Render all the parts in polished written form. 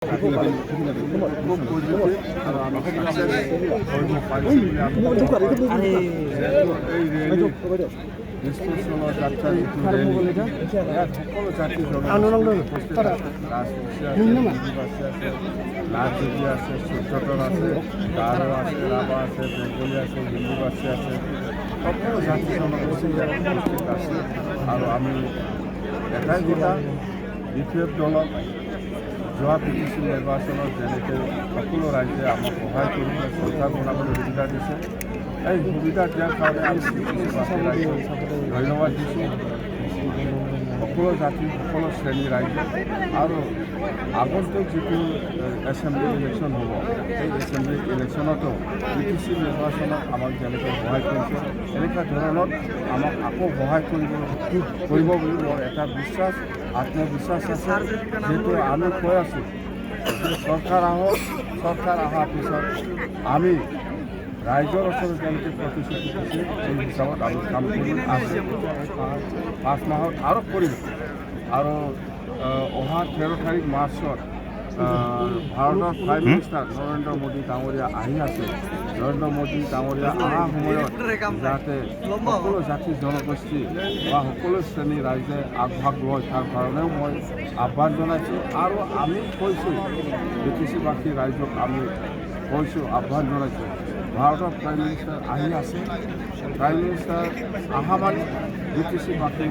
খুব পজিটিভ আৰু আমি সাকসেছ কৰিব পাৰিছোঁ বুলি আমি এই ৰেলী ডিছপোজেশ্যনৰ যাত্ৰা যিটো ৰেলী ইয়াত সকলো জাতি নাথযোগী আছে চৈত্যতৰ আছে গাৰো আছে ৰাভা আছে বেংগলী আছে হিন্দুবাসী আছে সকলো জাতি জনগোষ্ঠী ইয়াত উপস্থিত আছে আৰু আমি এটাই কথা BPF দলক যোৱা PTC নিৰ্বাচনত যেনেকৈ সকলো ৰাইজে আমাক সহায় কৰিবলৈ চৰকাৰ বনাবলৈ সুবিধা দিছে এই সুবিধা দিয়াৰ কাৰণে আমি PTC ৰাইজক ধন্যবাদ দিছোঁ সকলো জাতি সকলো শ্ৰেণীৰ ৰাইজে আৰু আগন্তুক যিটো এছেম্বলি ইলেকশ্যন হ'ব সেই এছেম্বলি ইলেকশ্যনতো PTC নিৰ্বাচনত আমাক যেনেকৈ সহায় কৰিছে এনেকুৱা ধৰণত আমাক আকৌ সহায় কৰিব বুলি মোৰ এটা বিশ্বাস আত্মবিশ্বাস আছে যেহেতু আমি কৈ আছোঁ যে চৰকাৰ আহক চৰকাৰ অহাৰ পিছত আমি ৰাইজৰ ওচৰত যেনেকৈ প্ৰতিশ্ৰুতি দিছে সেই হিচাপত আমি কাম কৰি আছে 5 মাহত আৰু কৰিম আৰু অহা 13 তাৰিখ মাৰ্চত ভাৰতৰ প্ৰাইম মিনিষ্টাৰ নৰেন্দ্ৰ মোদী ডাঙৰীয়া আহি আছে নৰেন্দ্ৰ মোদী ডাঙৰীয়া অহা সময়ত যাতে সকলো জাতি জনগোষ্ঠী বা সকলো শ্ৰেণীৰ ৰাইজে আগভাগ লয় তাৰ কাৰণেও মই আহ্বান জনাইছোঁ আৰু আমি কৈছোঁ BTC-বাসী ৰাইজক আমি কৈছোঁ আহ্বান জনাইছোঁ ভাৰতৰ প্ৰাইম মিনিষ্টাৰ আহি আছে প্ৰাইম মিনিষ্টাৰ অহা মানে BTC-বাসী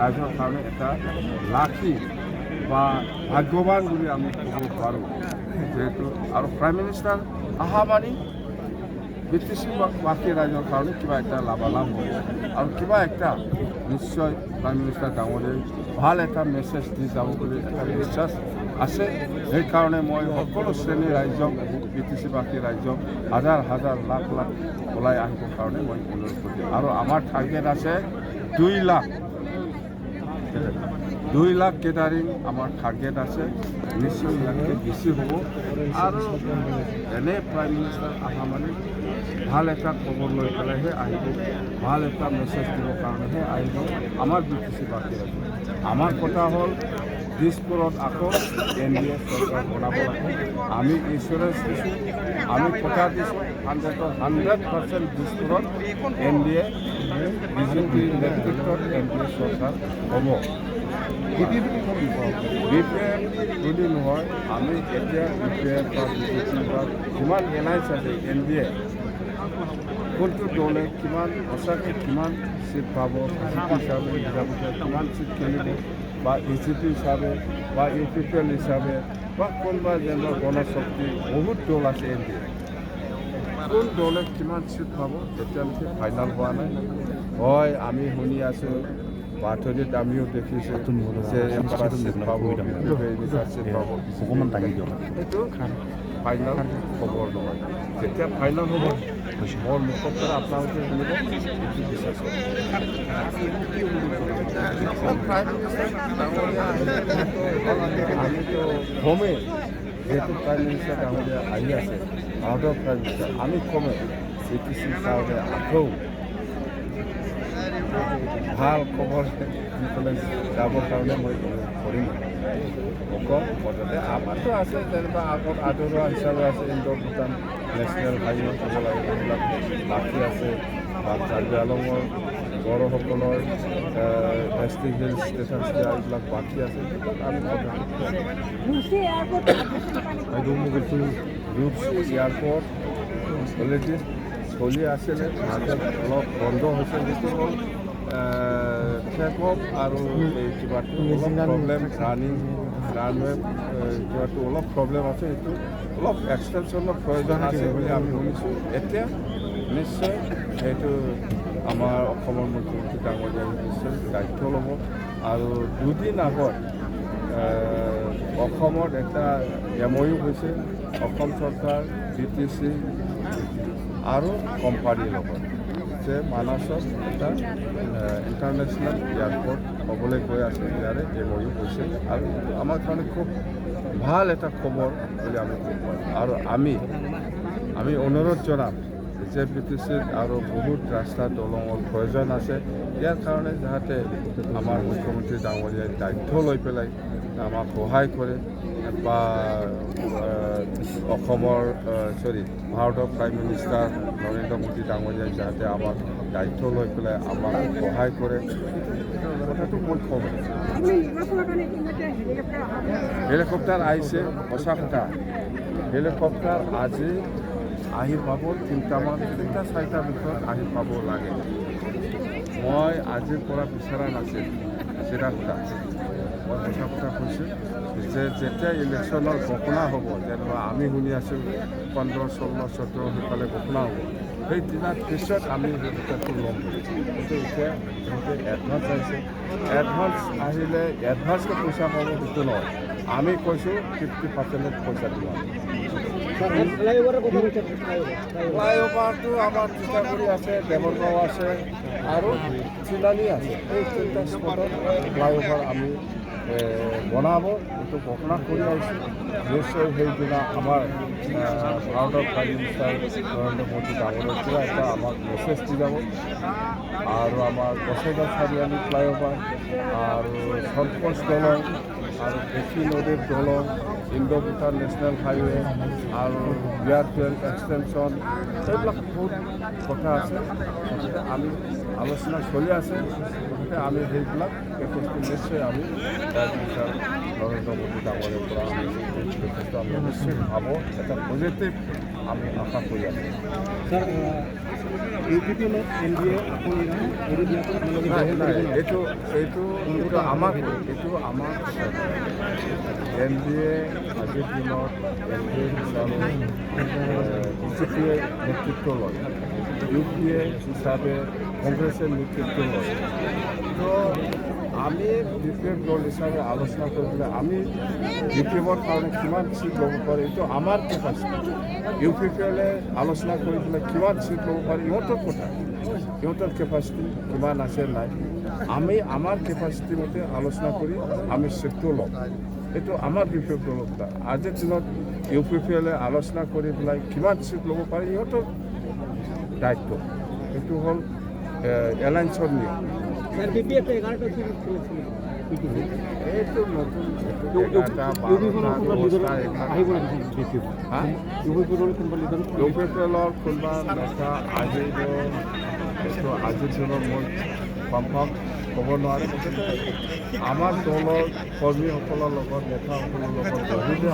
ৰাইজৰ কাৰণে এটা লাকি বা ভাগ্যৱান বুলি আমি ক'ব পাৰোঁ যেহেতু আৰু প্ৰাইম মিনিষ্টাৰ অহা মানে BTC-বাসী ৰাইজৰ কাৰণে কিবা এটা লাভালাভ হ'ব আৰু কিবা একটা নিশ্চয় প্ৰাইম মিনিষ্টাৰ ডাঙৰীয়াই ভাল এটা মেছেজ দি যাব বুলি এটা বিশ্বাস আছে সেইকাৰণে মই সকলো শ্ৰেণীৰ ৰাইজক BTC-বাসী ৰাইজক হাজাৰ হাজাৰ লাখ লাখ ওলাই আহিবৰ কাৰণে মই অনুৰোধ কৰিছোঁ আৰু আমাৰ টাৰ্গেট আছে 2 লাখ কেটাৰিং আমাৰ টাৰ্গেট আছে নিশ্চয় ইয়াতকৈ বেছি হ'ব আৰু এনে প্ৰাইম মিনিষ্টাৰ অহা মানে ভাল এটা খবৰ লৈ পেলাইহে আহিব ভাল এটা মেছেজ দিবৰ কাৰণেহে আহিব আমাৰ BTC-বাসী ৰাইজ আমাৰ কথা হ'ল দিছপুৰত আকৌ NDA চৰকাৰ বনাব লাগে আমি ইঞ্চুৰেঞ্চ দিছোঁ আমি কথা দিছোঁ 100% দিছপুৰত NDA BJPৰ নেতৃত্বত NDA চৰকাৰ হ'ব BPF যদি নহয় আমি এতিয়া BPF বা BJP বা যিমান এলায়েন্স আছে NDA কোনটো দলে কিমান সঁচাকৈ কিমান চিট পাব হিচাপে কিমান চিট খেলিব বা ACP হিচাপে বা UPPL হিচাপে বা কোনোবা যেনে গণশক্তি বহুত দল আছে NDA কোন দলে কিমান চিট পাব তেতিয়ালৈকে ফাইনেল হোৱা নাই হয় আমি শুনি আছোঁ বাতৰিত আমিও দেখিছোঁ যে চিট পাব অকণমান দাঙি দিয়ক সেইটো ফাইনেল খবৰ নহয় যেতিয়া ফাইনেল হ'ব মোৰ মুখৰ পৰা আপোনালোকে শুনিব এইটো বিশ্বাস আমিতো কমেই যেহেতু প্ৰাইম মিনিষ্টাৰ ডাঙৰীয়া আহি আছে ভাৰতৰ প্ৰাইম মিনিষ্টাৰ আমি কমেই BTC কাৰণে আকৌ ভাল খবৰ দি পেলাই যাবৰ কাৰণে মই কৰিম অকল মুঠতে আমাৰতো আছে যেনিবা আগত আদৰোৱা হিচাপে আছে ইণ্ডো ভূটান নেশ্যনেল হাইৱে ক'ব লাগে এইবিলাক বাকী আছে বা কাৰ্বি আংলঙৰ বড়োসকলৰ ST হিল ষ্টেটাছ দিয়া এইবিলাক বাকী আছে আমি এয়াৰপৰ্ট অলৰেডি চলি আছিলে অলপ বন্ধ হৈছে যিটো হ'ল টেকঅফ আৰু এই কিবাটো প্ৰব্লেম ৰানৱে কিবাটো অলপ প্ৰব্লেম আছে এইটো অলপ এক্সটেনশ্যনৰ প্ৰয়োজন আছে বুলি আমি শুনিছোঁ এতিয়া নিশ্চয় সেইটো আমাৰ অসমৰ মুখ্যমন্ত্ৰী ডাঙৰীয়াই নিশ্চয় দায়িত্ব ল'ব আৰু 2 দিন আগত অসমত এটা MOU হৈছে অসম চৰকাৰ BTC আৰু কোম্পানীৰ লগত যে মানসত এটা ইণ্টাৰনেশ্যনেল এয়াৰপৰ্ট হ'বলৈ গৈ আছে ইয়াৰে MOU হৈছে আৰু আমাৰ কাৰণে খুব ভাল এটা খবৰ বুলি আমি ক'ব পাৰোঁ আৰু আমি অনুৰোধ জনাম যে BTCত আৰু বহুত ৰাস্তা দলঙৰ প্ৰয়োজন আছে ইয়াৰ কাৰণে যাতে আমাৰ মুখ্যমন্ত্ৰী ডাঙৰীয়াই দায়িত্ব লৈ পেলাই আমাক সহায় কৰে বা অসমৰ ভাৰতৰ প্ৰাইম মিনিষ্টাৰ নৰেন্দ্ৰ মোদী ডাঙৰীয়াই যাতে আমাক দায়িত্ব লৈ পেলাই আমাক সহায় কৰে কথাটো মই ক'ম। হেলিকপ্টাৰ আহিছে সঁচা কথা, হেলিকপ্টাৰ আজি আহি পাব তিনিটা চাৰিটা ভিতৰত আহি পাব লাগে। মই আজিৰ পৰা বিচৰা নাছিল চিধা কথা, মই সঁচা কথা কৈছোঁ যে যেতিয়া ইলেকশ্যনৰ ঘোষণা হ'ব, যেনিবা আমি শুনি আছোঁ 15, 16, 17 সেইফালে ঘোষণা হ'ব, সেই দিনাৰ পিছত আমি হেলিকপ্টাৰটো ল'ম। কিন্তু এতিয়া সিহঁতে এডভান্স আহিছে, এডভান্স আহিলে এডভান্সকে পইচা পাব সেইটো নহয়, আমি কৈছোঁ 50% পইচা দিব। ফ্লাইঅভাৰটো আমাৰ তিতাগুৰি আছে, দেৱৰগাঁও আছে আৰু চিলানী আছে। এই তিনিটা স্পটত ফ্লাইঅভাৰ আমি বনাব, এইটো ঘোষণা কৰি আহিছোঁ। নিশ্চয় সেইদিনা আমাৰ ভাৰতৰ প্ৰাইম মিনিষ্টাৰ নৰেন্দ্ৰ মোদী ডাঙৰীয়াৰ পৰা এটা আমাক মেছেজ দি যাব। আৰু আমাৰ বছেগাঁও চাৰিআলি ফ্লাইঅভাৰ আৰু সন্তোষ দলং আৰু বেছি নদীৰ দলং, ইণ্ডো ভূটান নেশ্যনেল হাইৱে আৰু বিয়াৰ এক্সটেনশ্যন, এইবিলাক বহুত কথা আছে। গতিকে আমি আলোচনা চলি আছে, গতিকে আমি সেইবিলাক যথেষ্ট নিশ্চয় আমি প্ৰাইম মিনিষ্টাৰ নৰেন্দ্ৰ মোদী ডাঙৰীয়াৰ পৰা আমি যথেষ্ট আমি নিশ্চয় ভাব এটা পজিটিভ আমি আশা কৰি আছোঁ। এইটো আমাক এন ডি এ আজিৰ দিনত এন ডি এ হিচাপে বিজেপিয়ে নেতৃত্ব লয়, ইউ পি এ হিচাপে কংগ্ৰেছে নেতৃত্ব লয়। তো আমি বি পি এফ দল হিচাপে আলোচনা কৰিবলৈ আমি বি পি এফৰ কাৰণে কিমান চিট ল'ব পাৰে এইটো আমাৰ কেপাচিটি, ইউ পি পি এলে আলোচনা কৰি পেলাই কিমান চিট ল'ব পাৰে ইহঁতৰ কথা, ইহঁতৰ কেপাচিটি কিমান আছে নাই। আমি আমাৰ কেপাচিটি মতে আলোচনা কৰি আমি চিটটো ল'ম, এইটো আমাৰ বি পি এফ দলৰ কথা। আজিৰ দিনত ইউ পি পি এলে আলোচনা কৰি পেলাই কিমান চিট ল'ব পাৰে ইহঁতৰ দায়িত্ব, এইটো হ'ল এলায়েন্সৰ নিয়ম। এইটো নতুন ইউ পি পি এলৰ কোনোবা নেতা আহিব, এইটো আজিৰ দিনত মই কনফাৰ্ম ক'ব নোৱাৰে। গতিকে আমাৰ দলৰ কৰ্মীসকলৰ লগত নেতাসকলৰ লগত বহিলে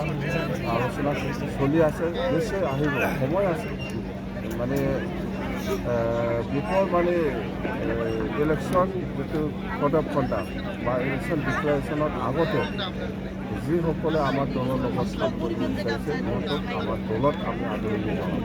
আলোচনা চলি আছে, নিশ্চয় আহিব, সময় আছে। মানে বিফৰ মানে ইলেকশ্যন যিটো কোড অফ কণ্ডাক্ট বা ইলেকশ্যন ডিক্লেৰেশ্যনৰ আগতে যিসকলে আমাৰ দলৰ লগত কাম কৰিব বিচাৰিছে সিহঁতক আমাৰ দলত আমি আদৰণি জনাম।